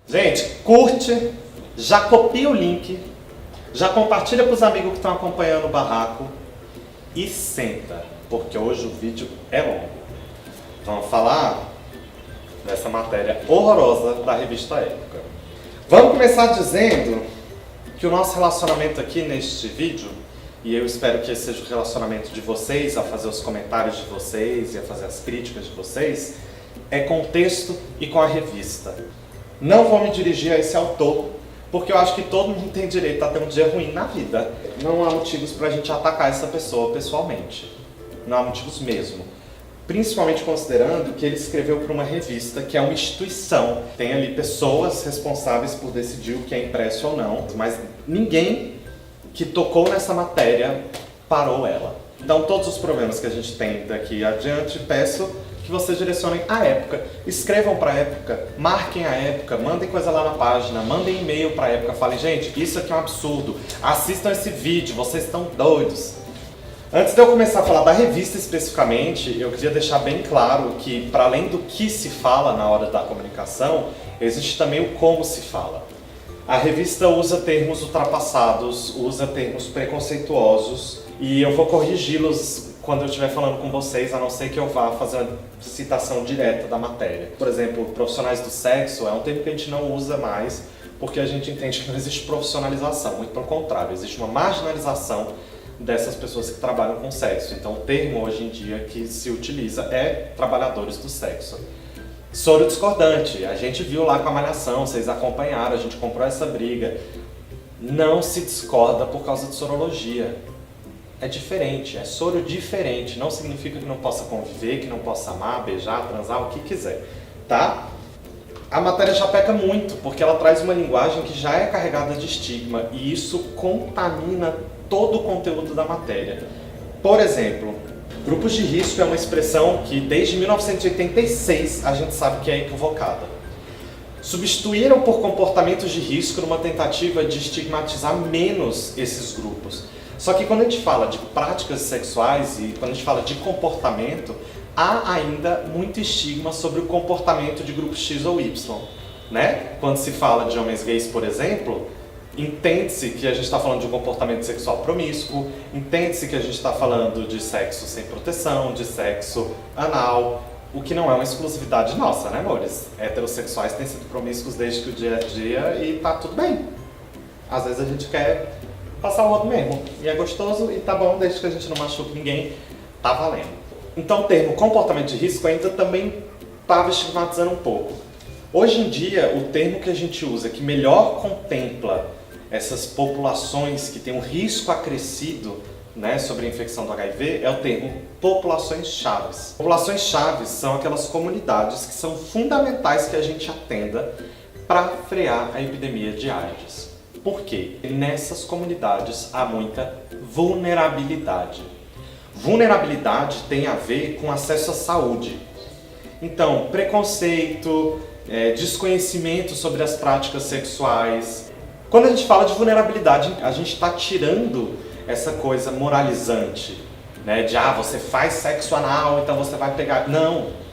Gente, curte, já copia o link, já compartilha para os amigos que estão acompanhando o barraco e senta, porque hoje o vídeo é longo. Vamos falar dessa matéria horrorosa da revista Época. Vamos começar dizendo que o nosso relacionamento aqui neste vídeo, e eu espero que esse seja o relacionamento de vocês, a fazer os comentários de vocês e a fazer as críticas de vocês, é com o texto e com a revista. Não vou me dirigir a esse autor, porque eu acho que todo mundo tem direito a ter um dia ruim na vida. Não há motivos pra gente atacar essa pessoa pessoalmente. Não há motivos mesmo. Principalmente considerando que ele escreveu para uma revista que é uma instituição. Tem ali pessoas responsáveis por decidir o que é impresso ou não, mas ninguém que tocou nessa matéria parou ela. Então todos os problemas que a gente tem daqui adiante, peço que vocês direcionem a Época. Escrevam para a Época, marquem a Época, mandem coisa lá na página, mandem e-mail para a Época, falem, gente, isso aqui é um absurdo, assistam esse vídeo, vocês estão doidos. Antes de eu começar a falar da revista especificamente, eu queria deixar bem claro que, para além do que se fala na hora da comunicação, existe também o como se fala. A revista usa termos ultrapassados, usa termos preconceituosos, e eu vou corrigi-los quando eu estiver falando com vocês, a não ser que eu vá fazer uma citação direta da matéria. Por exemplo, profissionais do sexo é um termo que a gente não usa mais, porque a gente entende que não existe profissionalização, muito pelo contrário, existe uma marginalização dessas pessoas que trabalham com sexo. Então o termo hoje em dia que se utiliza é trabalhadores do sexo. Soro discordante, a gente viu lá com a Malhação, vocês acompanharam, a gente comprou essa briga. Não se discorda por causa de sorologia. É diferente, é soro diferente, não significa que não possa conviver, que não possa amar, beijar, transar, o que quiser, tá? A matéria já peca muito, porque ela traz uma linguagem que já é carregada de estigma e isso contamina todo o conteúdo da matéria. Por exemplo, grupos de risco é uma expressão que desde 1986 a gente sabe que é equivocada. Substituíram por comportamentos de risco numa tentativa de estigmatizar menos esses grupos. Só que quando a gente fala de práticas sexuais e quando a gente fala de comportamento, há ainda muito estigma sobre o comportamento de grupo X ou Y, né? Quando se fala de homens gays, por exemplo, entende-se que a gente está falando de um comportamento sexual promíscuo, entende-se que a gente está falando de sexo sem proteção, de sexo anal, o que não é uma exclusividade nossa, né, amores? Heterossexuais têm sido promíscuos desde que o dia a dia e tá tudo bem. Às vezes a gente quer passar o outro mesmo, e é gostoso e tá bom, desde que a gente não machuque ninguém, tá valendo. Então o termo comportamento de risco ainda também estava estigmatizando um pouco. Hoje em dia, o termo que a gente usa, que melhor contempla essas populações que têm um risco acrescido, né, sobre a infecção do HIV, é o termo populações chaves. Populações chaves são aquelas comunidades que são fundamentais que a gente atenda para frear a epidemia de AIDS. Por quê? Nessas comunidades há muita vulnerabilidade. Vulnerabilidade tem a ver com acesso à saúde. Então, preconceito, desconhecimento sobre as práticas sexuais. Quando a gente fala de vulnerabilidade, a gente está tirando essa coisa moralizante, né? De você faz sexo anal, então você vai pegar. Não!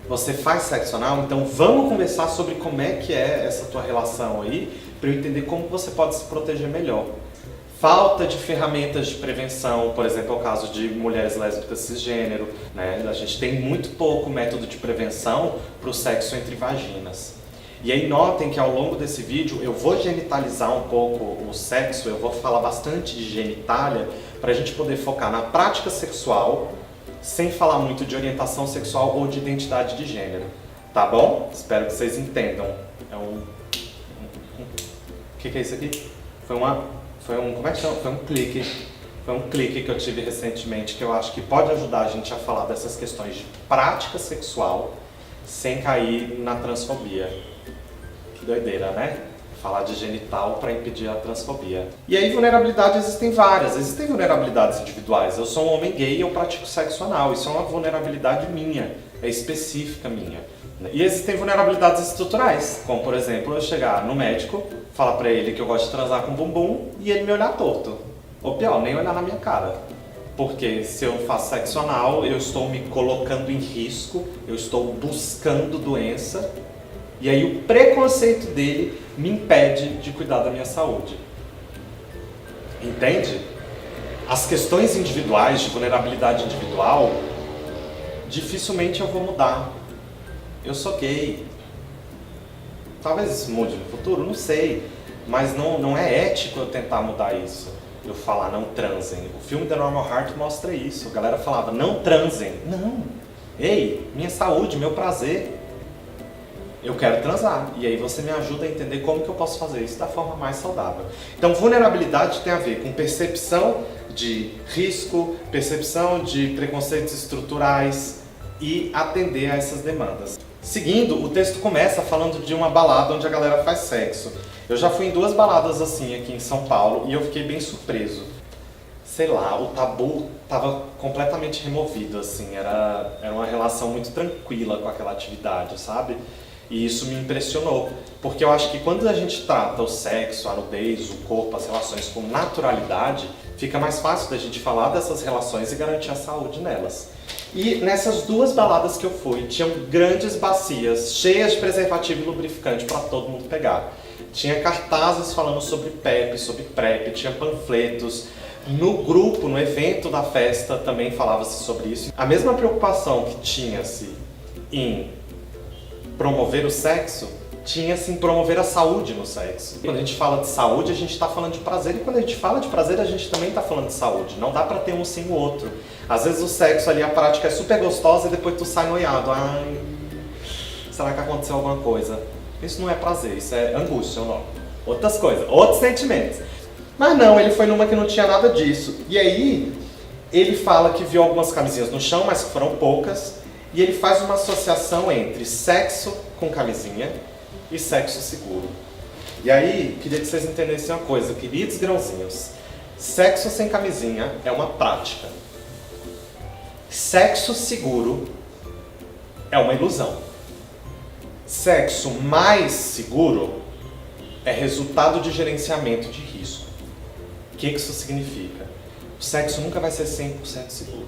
Você faz sexo anal, então vamos conversar sobre como é que é essa tua relação aí, para eu entender como você pode se proteger melhor. Falta de ferramentas de prevenção, por exemplo, é o caso de mulheres lésbicas cisgênero, né? A gente tem muito pouco método de prevenção para o sexo entre vaginas. E aí notem que ao longo desse vídeo eu vou genitalizar um pouco o sexo, eu vou falar bastante de genitália, para a gente poder focar na prática sexual, sem falar muito de orientação sexual ou de identidade de gênero. Tá bom? Espero que vocês entendam. O que é isso aqui? Como é que chama? Foi um clique que eu tive recentemente que eu acho que pode ajudar a gente a falar dessas questões de prática sexual sem cair na transfobia. Que doideira, né? Falar de genital para impedir a transfobia. E aí, vulnerabilidades existem várias. Existem vulnerabilidades individuais. Eu sou um homem gay e eu pratico sexo anal. Isso é uma vulnerabilidade minha, é específica minha. E existem vulnerabilidades estruturais, como por exemplo, eu chegar no médico, falar pra ele que eu gosto de transar com bumbum e ele me olhar torto. Ou pior, nem olhar na minha cara. Porque se eu faço sexo anal, eu estou me colocando em risco, eu estou buscando doença E aí o preconceito dele me impede de cuidar da minha saúde. Entende? As questões individuais, de vulnerabilidade individual, dificilmente eu vou mudar. Eu sou gay. Talvez isso mude no futuro, não sei. Mas não é ético eu tentar mudar isso. Eu falar, não transem. O filme The Normal Heart mostra isso. A galera falava, não transem. Não. Ei, minha saúde, meu prazer. Eu quero transar. E aí você me ajuda a entender como que eu posso fazer isso da forma mais saudável. Então, vulnerabilidade tem a ver com percepção de risco, percepção de preconceitos estruturais e atender a essas demandas. Seguindo, o texto começa falando de uma balada onde a galera faz sexo. Eu já fui em 2 baladas assim aqui em São Paulo e eu fiquei bem surpreso. Sei lá, o tabu estava completamente removido, assim, era uma relação muito tranquila com aquela atividade, sabe? E isso me impressionou, porque eu acho que quando a gente trata o sexo, a nudez, o corpo, as relações com naturalidade, fica mais fácil da gente falar dessas relações e garantir a saúde nelas. E nessas 2 baladas que eu fui, tinham grandes bacias, cheias de preservativo e lubrificante para todo mundo pegar. Tinha cartazes falando sobre PEP, sobre PrEP, tinha panfletos. No grupo, no evento da festa, também falava-se sobre isso. A mesma preocupação que tinha-se em promover o sexo, tinha-se em promover a saúde no sexo. Quando a gente fala de saúde, a gente está falando de prazer. E quando a gente fala de prazer, a gente também está falando de saúde. Não dá para ter um sem o outro. Às vezes o sexo ali, a prática é super gostosa e depois tu sai noiado. Ai, será que aconteceu alguma coisa? Isso não é prazer, isso é angústia, não. Outras coisas, outros sentimentos. Mas não, ele foi numa que não tinha nada disso. E aí, ele fala que viu algumas camisinhas no chão, mas que foram poucas. E ele faz uma associação entre sexo com camisinha e sexo seguro. E aí, queria que vocês entendessem uma coisa, queridos grãozinhos. Sexo sem camisinha é uma prática. Sexo seguro é uma ilusão. Sexo mais seguro é resultado de gerenciamento de risco. O que isso significa? O sexo nunca vai ser 100% seguro.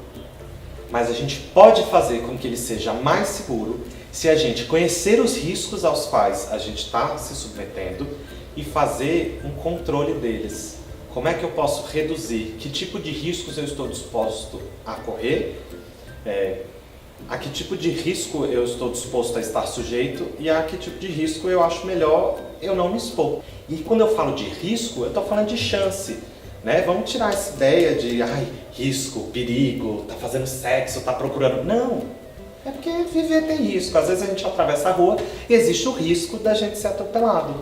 Mas a gente pode fazer com que ele seja mais seguro se a gente conhecer os riscos aos quais a gente está se submetendo e fazer um controle deles. Como é que eu posso reduzir? Que tipo de riscos eu estou disposto a correr? A que tipo de risco eu estou disposto a estar sujeito e a que tipo de risco eu acho melhor eu não me expor. E quando eu falo de risco, eu estou falando de chance. Né? Vamos tirar essa ideia de risco, perigo, tá fazendo sexo, tá procurando. Não, é porque viver tem risco. Às vezes a gente atravessa a rua e existe o risco da gente ser atropelado.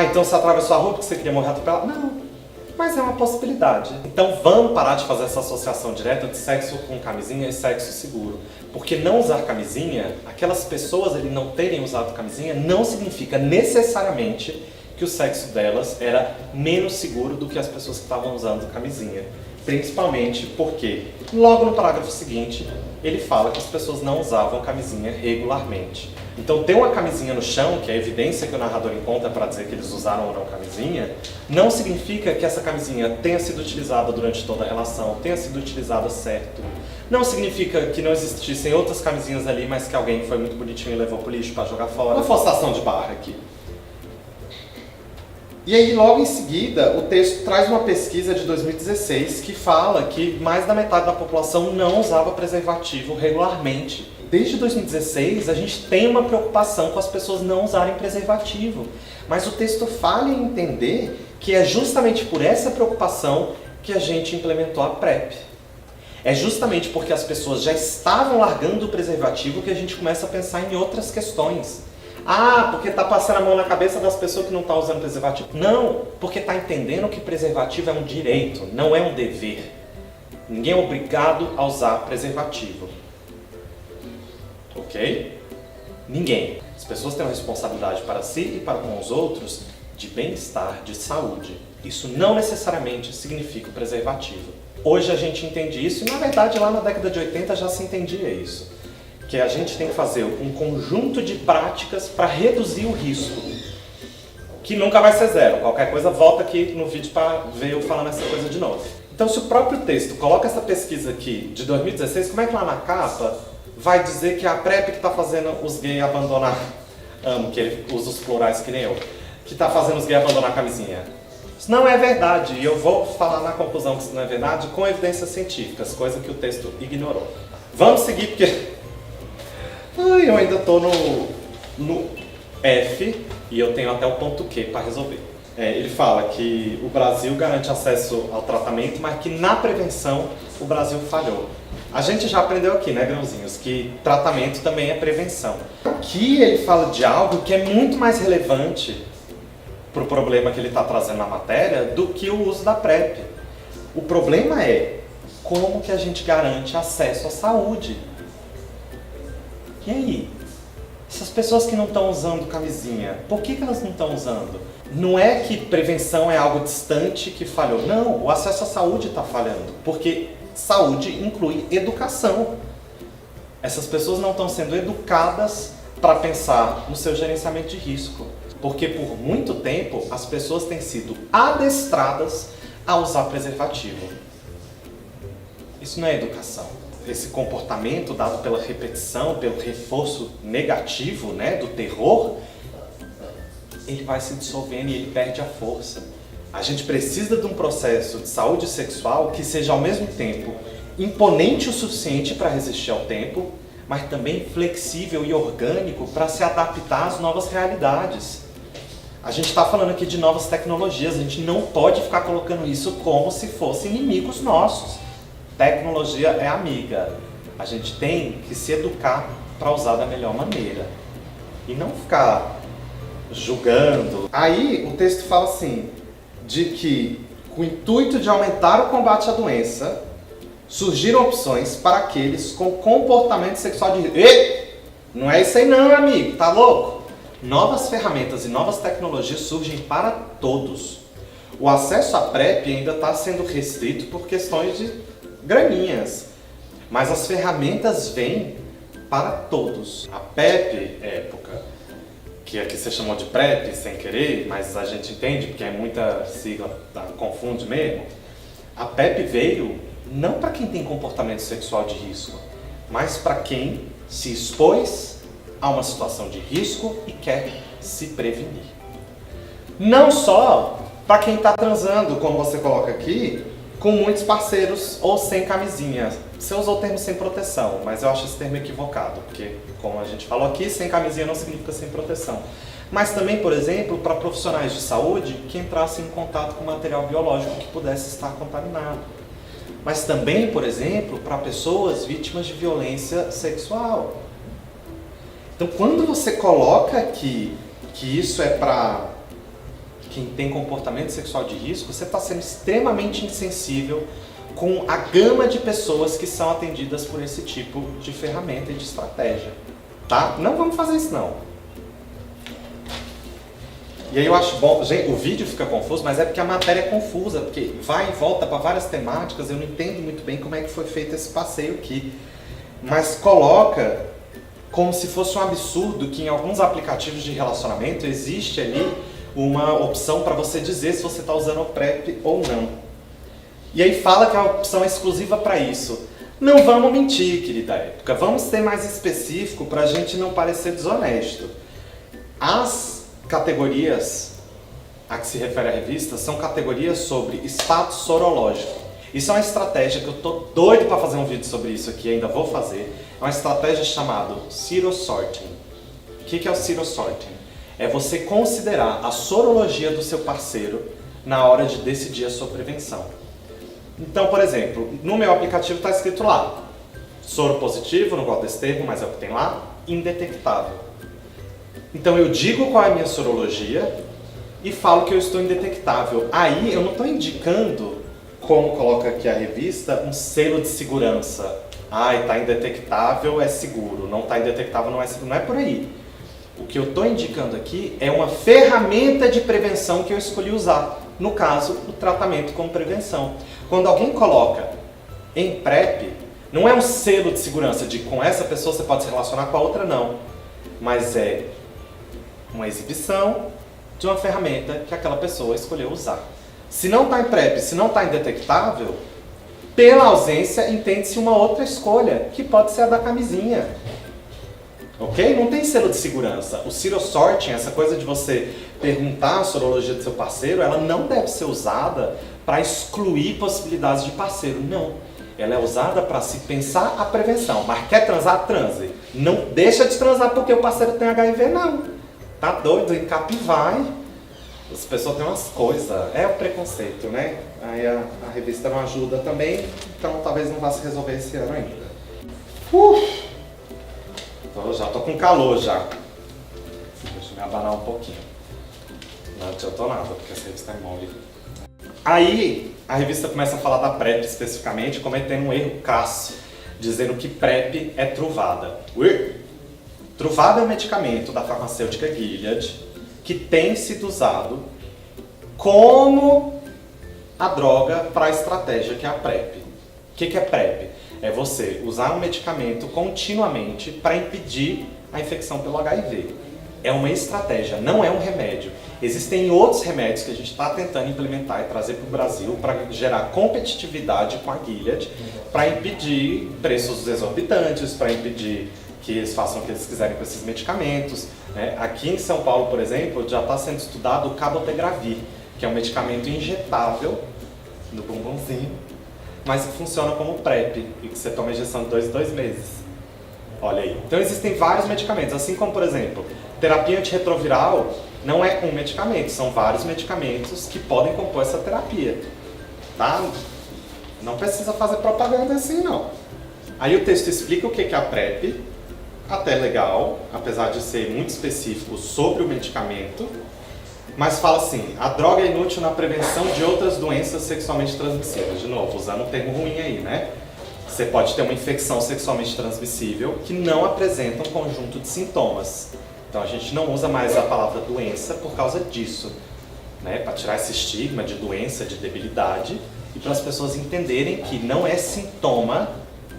Então você atravessou a rua porque você queria morrer atropelado? Não, mas é uma possibilidade. Então vamos parar de fazer essa associação direta de sexo com camisinha e sexo seguro. Porque não usar camisinha, aquelas pessoas ali não terem usado camisinha, não significa necessariamente que o sexo delas era menos seguro do que as pessoas que estavam usando camisinha. Principalmente porque, logo no parágrafo seguinte, ele fala que as pessoas não usavam camisinha regularmente. Então, ter uma camisinha no chão, que é a evidência que o narrador encontra para dizer que eles usaram ou não camisinha, não significa que essa camisinha tenha sido utilizada durante toda a relação, tenha sido utilizada certo. Não significa que não existissem outras camisinhas ali, mas que alguém foi muito bonitinho e levou pro lixo para jogar fora. Uma forçação de barra aqui. E aí, logo em seguida, o texto traz uma pesquisa de 2016 que fala que mais da metade da população não usava preservativo regularmente. Desde 2016, a gente tem uma preocupação com as pessoas não usarem preservativo. Mas o texto falha em entender que é justamente por essa preocupação que a gente implementou a PrEP. É justamente porque as pessoas já estavam largando o preservativo que a gente começa a pensar em outras questões. Porque está passando a mão na cabeça das pessoas que não estão usando preservativo. Não, porque está entendendo que preservativo é um direito, não é um dever. Ninguém é obrigado a usar preservativo. Ok? Ninguém. As pessoas têm uma responsabilidade para si e para com os outros de bem-estar, de saúde. Isso não necessariamente significa o preservativo. Hoje a gente entende isso e, na verdade, lá na década de 80 já se entendia isso. Que a gente tem que fazer um conjunto de práticas para reduzir o risco, que nunca vai ser zero. Qualquer coisa, volta aqui no vídeo para ver eu falando essa coisa de novo. Então, se o próprio texto coloca essa pesquisa aqui de 2016, como é que lá na capa vai dizer que é a PrEP que está fazendo os gays abandonar amo que ele usa os plurais que nem eu, que está fazendo os gays abandonar a camisinha. Isso não é verdade, e eu vou falar na conclusão que isso não é verdade com evidências científicas, coisa que o texto ignorou. Vamos seguir, porque eu ainda estou no F e eu tenho até o ponto Q para resolver. Ele fala que o Brasil garante acesso ao tratamento, mas que na prevenção o Brasil falhou. A gente já aprendeu aqui, né, grãozinhos, que tratamento também é prevenção. Aqui ele fala de algo que é muito mais relevante para o problema que ele está trazendo na matéria do que o uso da PrEP. O problema é como que a gente garante acesso à saúde. E aí? Essas pessoas que não estão usando camisinha, por que elas não estão usando? Não é que prevenção é algo distante que falhou. Não, o acesso à saúde está falhando. Porque saúde inclui educação. Essas pessoas não estão sendo educadas para pensar no seu gerenciamento de risco. Porque por muito tempo as pessoas têm sido adestradas a usar preservativo. Isso não é educação. Esse comportamento dado pela repetição, pelo reforço negativo, né, do terror, ele vai se dissolvendo e ele perde a força. A gente precisa de um processo de saúde sexual que seja ao mesmo tempo imponente o suficiente para resistir ao tempo, mas também flexível e orgânico para se adaptar às novas realidades. A gente está falando aqui de novas tecnologias, a gente não pode ficar colocando isso como se fossem inimigos nossos. Tecnologia é amiga. A gente tem que se educar para usar da melhor maneira. E não ficar julgando. Aí o texto fala assim, de que com o intuito de aumentar o combate à doença, surgiram opções para aqueles com comportamento sexual de risco. Ei! Não é isso aí não, amigo, tá louco? Novas ferramentas e novas tecnologias surgem para todos. O acesso à PrEP ainda está sendo restrito por questões de graninhas, mas as ferramentas vêm para todos. A PEP, época, que aqui você chamou de PrEP sem querer, mas a gente entende porque é muita sigla, tá, confunde mesmo. A PEP veio não para quem tem comportamento sexual de risco, mas para quem se expôs a uma situação de risco e quer se prevenir. Não só para quem está transando, como você coloca aqui, com muitos parceiros ou sem camisinha. Você usou o termo sem proteção, mas eu acho esse termo equivocado, porque, como a gente falou aqui, sem camisinha não significa sem proteção. Mas também, por exemplo, para profissionais de saúde que entrassem em contato com material biológico que pudesse estar contaminado. Mas também, por exemplo, para pessoas vítimas de violência sexual. Então, quando você coloca aqui que isso é para quem tem comportamento sexual de risco, você está sendo extremamente insensível com a gama de pessoas que são atendidas por esse tipo de ferramenta e de estratégia, tá? Não vamos fazer isso não. E aí eu acho bom, gente, o vídeo fica confuso, mas é porque a matéria é confusa, porque vai e volta para várias temáticas, eu não entendo muito bem como é que foi feito esse passeio aqui. Mas coloca como se fosse um absurdo que em alguns aplicativos de relacionamento existe ali uma opção para você dizer se você está usando o PrEP ou não. E aí fala que a opção é exclusiva para isso. Não vamos mentir, querida época. Vamos ser mais específico para a gente não parecer desonesto. As categorias a que se refere a revista são categorias sobre status sorológico. Isso é uma estratégia que eu tô doido para fazer um vídeo sobre isso aqui, ainda vou fazer. É uma estratégia chamada serosorting. O que é o serosorting? É você considerar a sorologia do seu parceiro na hora de decidir a sua prevenção. Então, por exemplo, no meu aplicativo está escrito lá, soro positivo, não gosto desse termo, mas é o que tem lá, indetectável. Então eu digo qual é a minha sorologia e falo que eu estou indetectável. Aí eu não estou indicando, como coloca aqui a revista, um selo de segurança. Está indetectável, é seguro, não está indetectável, não é seguro. Não é por aí. O que eu estou indicando aqui é uma ferramenta de prevenção que eu escolhi usar. No caso, o tratamento como prevenção. Quando alguém coloca em PrEP, não é um selo de segurança de com essa pessoa você pode se relacionar, com a outra não. Mas é uma exibição de uma ferramenta que aquela pessoa escolheu usar. Se não está em PrEP, se não está indetectável, pela ausência entende-se uma outra escolha, que pode ser a da camisinha. Ok? Não tem selo de segurança. O serosorting, essa coisa de você perguntar a sorologia do seu parceiro, ela não deve ser usada para excluir possibilidades de parceiro, não. Ela é usada para se pensar a prevenção. Mas quer transar? Transe. Não deixa de transar porque o parceiro tem HIV, não. Tá doido? Encape vai. As pessoas têm umas coisas. É o preconceito, né? Aí a revista não ajuda também, então talvez não vá se resolver esse ano ainda. Já tô com calor já. Deixa eu me abanar um pouquinho. Não adiantou nada, porque essa revista é mole. Aí, a revista começa a falar da PrEP especificamente, cometendo um erro crasso, dizendo que PrEP é truvada. Truvada é um medicamento da farmacêutica Gilead que tem sido usado como a droga para a estratégia que é a PrEP. O que é PrEP? É você usar um medicamento continuamente para impedir a infecção pelo HIV. É uma estratégia, não é um remédio. Existem outros remédios que a gente está tentando implementar e trazer para o Brasil para gerar competitividade com a Gilead, para impedir preços exorbitantes, para impedir que eles façam o que eles quiserem com esses medicamentos. Né? Aqui em São Paulo, por exemplo, já está sendo estudado o cabotegravir, que é um medicamento injetável no bumbumzinho, mas que funciona como PrEP e que você toma injeção de 2 em 2 meses. Olha aí. Então existem vários medicamentos, assim como, por exemplo, terapia antirretroviral não é um medicamento, são vários medicamentos que podem compor essa terapia. Tá? Não precisa fazer propaganda assim, não. Aí o texto explica o que é a PrEP, até legal, apesar de ser muito específico sobre o medicamento, mas fala assim, a droga é inútil na prevenção de outras doenças sexualmente transmissíveis. De novo, usando um termo ruim aí, né? Você pode ter uma infecção sexualmente transmissível que não apresenta um conjunto de sintomas. Então a gente não usa mais a palavra doença por causa disso, né? Para tirar esse estigma de doença, de debilidade, e para as pessoas entenderem que não é sintoma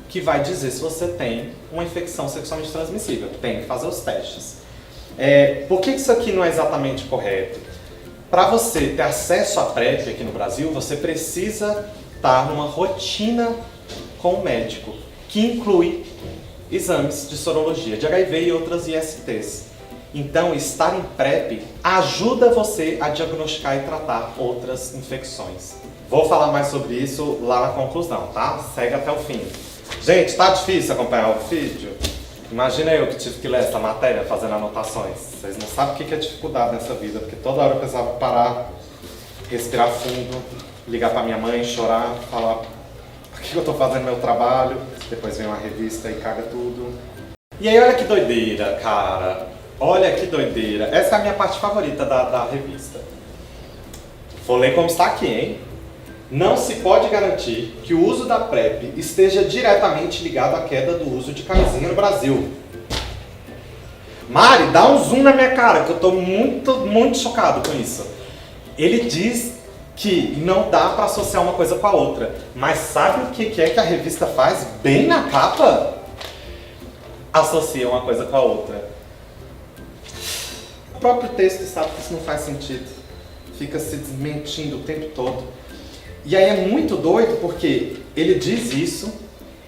que vai dizer se você tem uma infecção sexualmente transmissível. Tem que fazer os testes. Por que isso aqui não é exatamente correto? Para você ter acesso à PrEP aqui no Brasil, você precisa estar numa rotina com o médico, que inclui exames de sorologia, de HIV e outras ISTs. Então, estar em PrEP ajuda você a diagnosticar e tratar outras infecções. Vou falar mais sobre isso lá na conclusão, tá? Segue até o fim. Gente, tá difícil acompanhar o vídeo? Imagina eu que tive que ler essa matéria fazendo anotações. Vocês não sabem o que é dificuldade nessa vida, porque toda hora eu precisava parar, respirar fundo, ligar pra minha mãe, chorar, falar por que eu tô fazendo meu trabalho, depois vem uma revista e caga tudo. E aí olha que doideira, cara. Olha que doideira. Essa é a minha parte favorita da revista. Vou ler como está aqui, hein? Não se pode garantir que o uso da PrEP esteja diretamente ligado à queda do uso de camisinha no Brasil. Mari, dá um zoom na minha cara, que eu tô muito chocado com isso. Ele diz que não dá para associar uma coisa com a outra. Mas sabe o que é que a revista faz bem na capa? Associa uma coisa com a outra. O próprio texto sabe que isso não faz sentido. Fica se desmentindo o tempo todo. E aí é muito doido porque ele diz isso,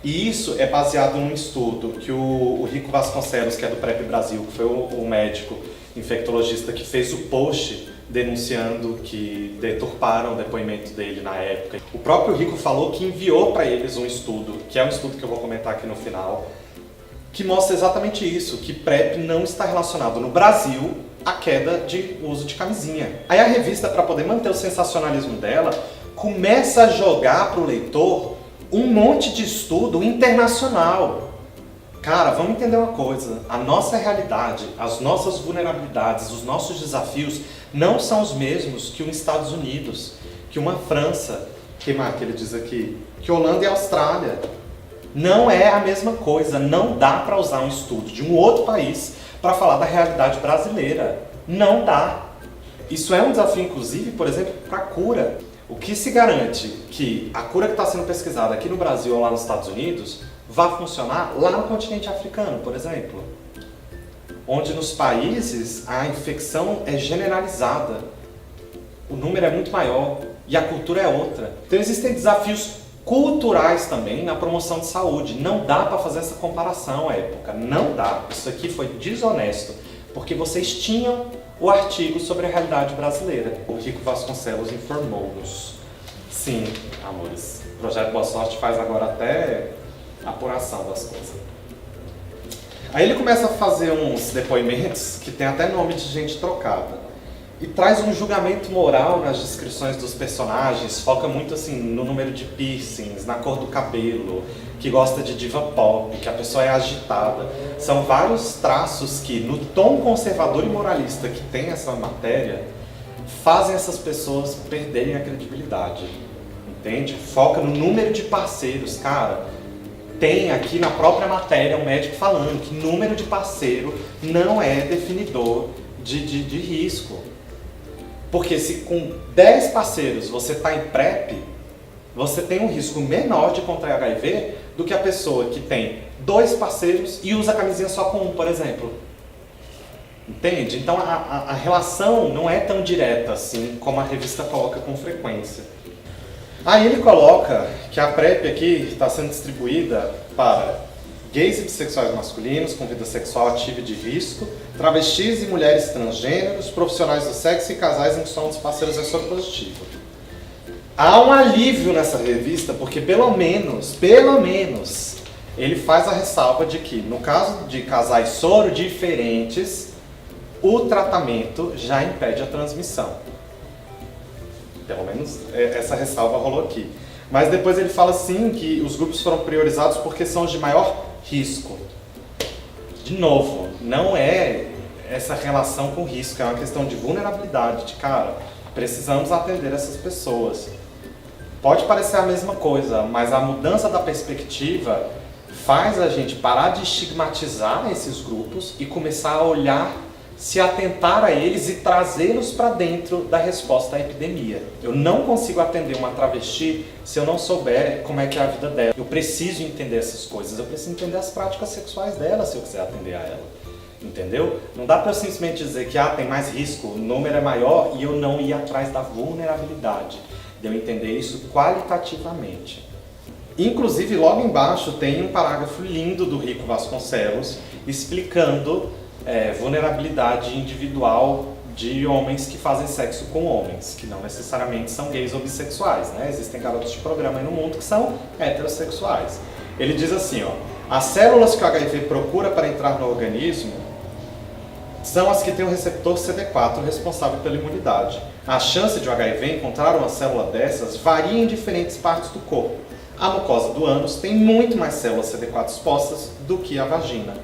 e isso é baseado num estudo que o Rico Vasconcelos, que é do PrEP Brasil, que foi o médico infectologista que fez o post denunciando que deturparam o depoimento dele na época. O próprio Rico falou que enviou para eles um estudo, que é um estudo que eu vou comentar aqui no final, que mostra exatamente isso, que PrEP não está relacionado no Brasil à queda de uso de camisinha. Aí a revista, para poder manter o sensacionalismo dela, começa a jogar para o leitor um monte de estudo internacional. Cara, vamos entender uma coisa. A nossa realidade, as nossas vulnerabilidades, os nossos desafios não são os mesmos que os Estados Unidos, que uma França, que mais que ele diz aqui? Que Holanda e Austrália. Não é a mesma coisa. Não dá para usar um estudo de um outro país para falar da realidade brasileira. Não dá. Isso é um desafio, inclusive, por exemplo, para a cura. O que se garante que a cura que está sendo pesquisada aqui no Brasil ou lá nos Estados Unidos vai funcionar lá no continente africano, por exemplo? Onde nos países a infecção é generalizada, o número é muito maior e a cultura é outra. Então existem desafios culturais também na promoção de saúde. Não dá para fazer essa comparação à época, não dá. Isso aqui foi desonesto, porque vocês tinham o artigo sobre a realidade brasileira. O Rico Vasconcelos informou-nos. Sim, amores, o Projeto Boa Sorte faz agora até apuração das coisas. Aí ele começa a fazer uns depoimentos que tem até nome de gente trocada. E traz um julgamento moral nas descrições dos personagens, foca muito assim no número de piercings, na cor do cabelo, que gosta de diva pop, que a pessoa é agitada. São vários traços que, no tom conservador e moralista que tem essa matéria, fazem essas pessoas perderem a credibilidade. Entende? Foca no número de parceiros, cara. Tem aqui na própria matéria um médico falando que número de parceiro não é definidor de risco. Porque se com 10 parceiros você está em PrEP, você tem um risco menor de contrair HIV do que a pessoa que tem 2 parceiros e usa a camisinha só com um, por exemplo. Entende? Então a relação não é tão direta assim como a revista coloca com frequência. Aí ele coloca que a PrEP aqui está sendo distribuída para gays e bissexuais masculinos com vida sexual ativa e de risco, travestis e mulheres transgêneros, profissionais do sexo e casais em que só um dos parceiros é soropositivo. Há um alívio nessa revista porque pelo menos, ele faz a ressalva de que no caso de casais soro diferentes, o tratamento já impede a transmissão. Pelo menos essa ressalva rolou aqui. Mas depois ele fala assim que os grupos foram priorizados porque são os de maior risco. De novo, não é essa relação com risco, é uma questão de vulnerabilidade, de cara, precisamos atender essas pessoas. Pode parecer a mesma coisa, mas a mudança da perspectiva faz a gente parar de estigmatizar esses grupos e começar a olhar, se atentar a eles e trazê-los para dentro da resposta à epidemia. Eu não consigo atender uma travesti se eu não souber como é que é a vida dela. Eu preciso entender essas coisas, eu preciso entender as práticas sexuais dela se eu quiser atender a ela. Entendeu? Não dá para eu simplesmente dizer que tem mais risco, o número é maior e eu não ir atrás da vulnerabilidade. De eu entender isso qualitativamente. Inclusive, logo embaixo tem um parágrafo lindo do Rico Vasconcelos explicando vulnerabilidade individual de homens que fazem sexo com homens, que não necessariamente são gays ou bissexuais, né? Existem garotos de programa aí no mundo que são heterossexuais. Ele diz assim, ó, as células que o HIV procura para entrar no organismo são as que têm o receptor CD4 responsável pela imunidade. A chance de o HIV encontrar uma célula dessas varia em diferentes partes do corpo. A mucosa do ânus tem muito mais células CD4 expostas do que a vagina.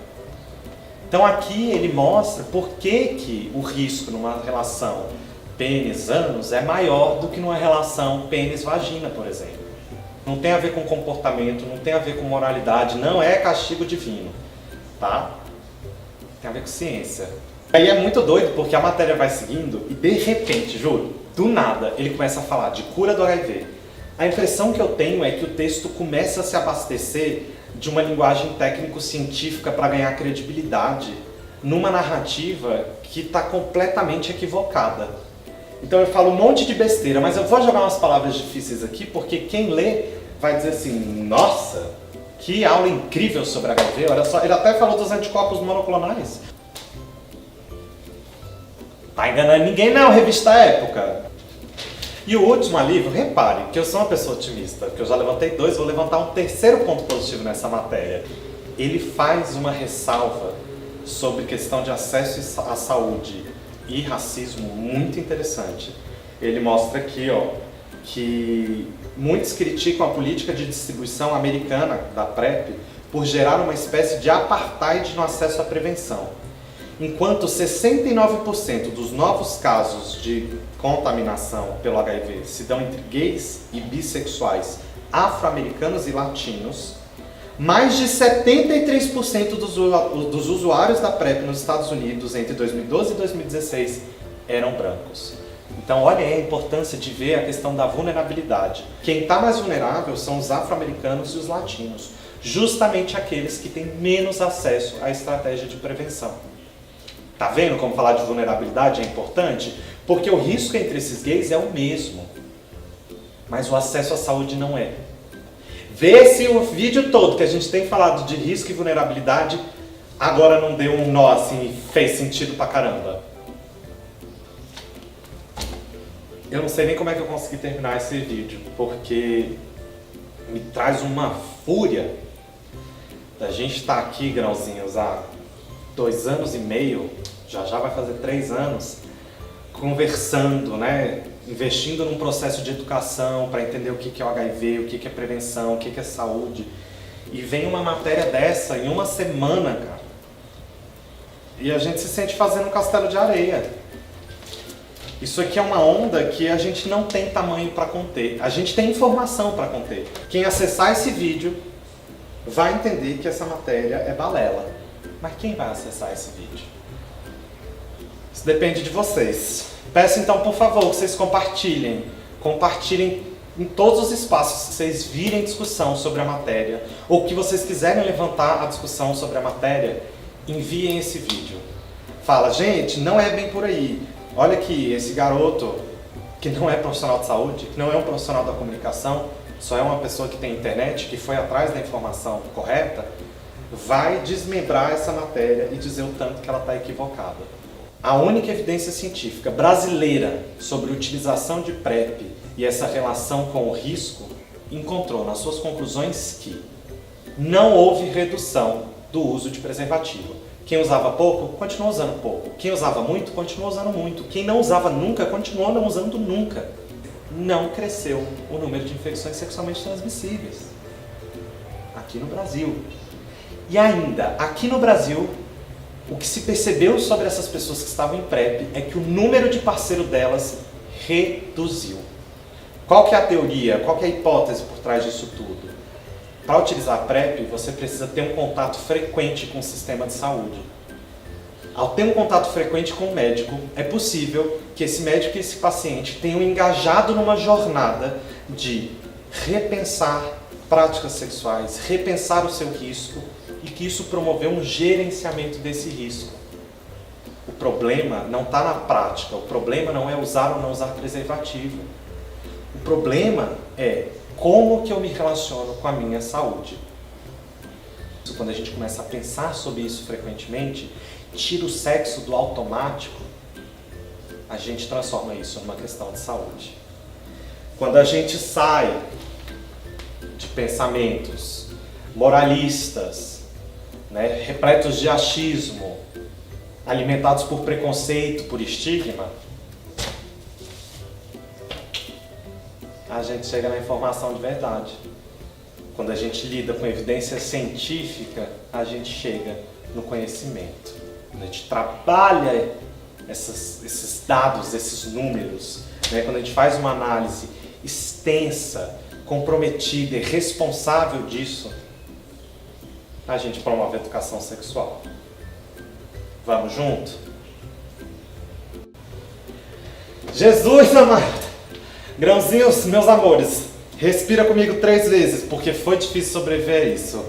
Então aqui ele mostra por que o risco numa relação pênis-ânus é maior do que numa relação pênis-vagina, por exemplo. Não tem a ver com comportamento, não tem a ver com moralidade, não é castigo divino, tá? Tem a ver com ciência. Aí é muito doido porque a matéria vai seguindo e de repente, juro, do nada, ele começa a falar de cura do HIV. A impressão que eu tenho é que o texto começa a se abastecer de uma linguagem técnico-científica para ganhar credibilidade numa narrativa que está completamente equivocada. Então eu falo um monte de besteira, mas eu vou jogar umas palavras difíceis aqui porque quem lê vai dizer assim, nossa, que aula incrível sobre HIV, olha só, ele até falou dos anticorpos monoclonais. Tá enganando ninguém não, revista Época. E o último alívio, repare que eu sou uma pessoa otimista, que eu já levantei 2, vou levantar um terceiro ponto positivo nessa matéria. Ele faz uma ressalva sobre questão de acesso à saúde e racismo muito interessante. Ele mostra aqui, ó, que muitos criticam a política de distribuição americana da PrEP por gerar uma espécie de apartheid no acesso à prevenção. Enquanto 69% dos novos casos de contaminação pelo HIV se dão entre gays e bissexuais, afro-americanos e latinos, mais de 73% dos usuários da PrEP nos Estados Unidos entre 2012 e 2016 eram brancos. Então olha aí a importância de ver a questão da vulnerabilidade. Quem está mais vulnerável são os afro-americanos e os latinos, justamente aqueles que têm menos acesso à estratégia de prevenção. Tá vendo como falar de vulnerabilidade é importante? Porque o risco entre esses gays é o mesmo, mas o acesso à saúde não é. Vê se o vídeo todo que a gente tem falado de risco e vulnerabilidade agora não deu um nó assim e fez sentido pra caramba. Eu não sei nem como é que eu consegui terminar esse vídeo, porque me traz uma fúria da gente estar aqui, grãozinhos, há 2 anos e meio, já vai fazer 3 anos, conversando, né? Investindo num processo de educação para entender o que é o HIV, o que é prevenção, o que é saúde. E vem uma matéria dessa em uma semana, cara. E a gente se sente fazendo um castelo de areia. Isso aqui é uma onda que a gente não tem tamanho para conter. A gente tem informação para conter. Quem acessar esse vídeo vai entender que essa matéria é balela. Mas quem vai acessar esse vídeo? Isso depende de vocês. Peço então, por favor, que vocês compartilhem. Compartilhem em todos os espaços que vocês virem discussão sobre a matéria, ou que vocês quiserem levantar a discussão sobre a matéria, enviem esse vídeo. Fala, gente, não é bem por aí. Olha aqui, esse garoto, que não é profissional de saúde, que não é um profissional da comunicação, só é uma pessoa que tem internet, que foi atrás da informação correta, vai desmembrar essa matéria e dizer o tanto que ela está equivocada. A única evidência científica brasileira sobre utilização de PrEP e essa relação com o risco encontrou nas suas conclusões que não houve redução do uso de preservativo. Quem usava pouco, continuou usando pouco. Quem usava muito, continuou usando muito. Quem não usava nunca, continuou não usando nunca. Não cresceu o número de infecções sexualmente transmissíveis aqui no Brasil. E ainda, aqui no Brasil, o que se percebeu sobre essas pessoas que estavam em PrEP é que o número de parceiro delas reduziu. Qual que é a teoria? Qual que é a hipótese por trás disso tudo? Para utilizar a PrEP, você precisa ter um contato frequente com o sistema de saúde. Ao ter um contato frequente com o médico, é possível que esse médico e esse paciente tenham engajado numa jornada de repensar práticas sexuais, repensar o seu risco, e que isso promoveu um gerenciamento desse risco. O problema não está na prática, o problema não é usar ou não usar preservativo. O problema é como que eu me relaciono com a minha saúde. Quando a gente começa a pensar sobre isso frequentemente, tira o sexo do automático, a gente transforma isso numa questão de saúde. Quando a gente sai de pensamentos moralistas, né, repletos de achismo, alimentados por preconceito, por estigma, a gente chega na informação de verdade. Quando a gente lida com evidência científica, a gente chega no conhecimento. Quando a gente trabalha esses dados, esses números, né, quando a gente faz uma análise extensa, comprometida e responsável disso, a gente promove a educação sexual. Vamos junto? Jesus amado! Grãozinhos, meus amores, respira comigo 3 vezes, porque foi difícil sobreviver a isso.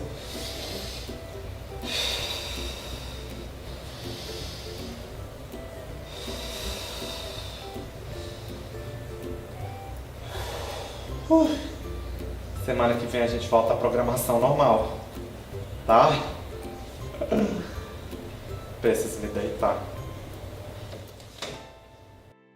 Semana que vem a gente volta à programação normal. Tá? Preciso me deitar.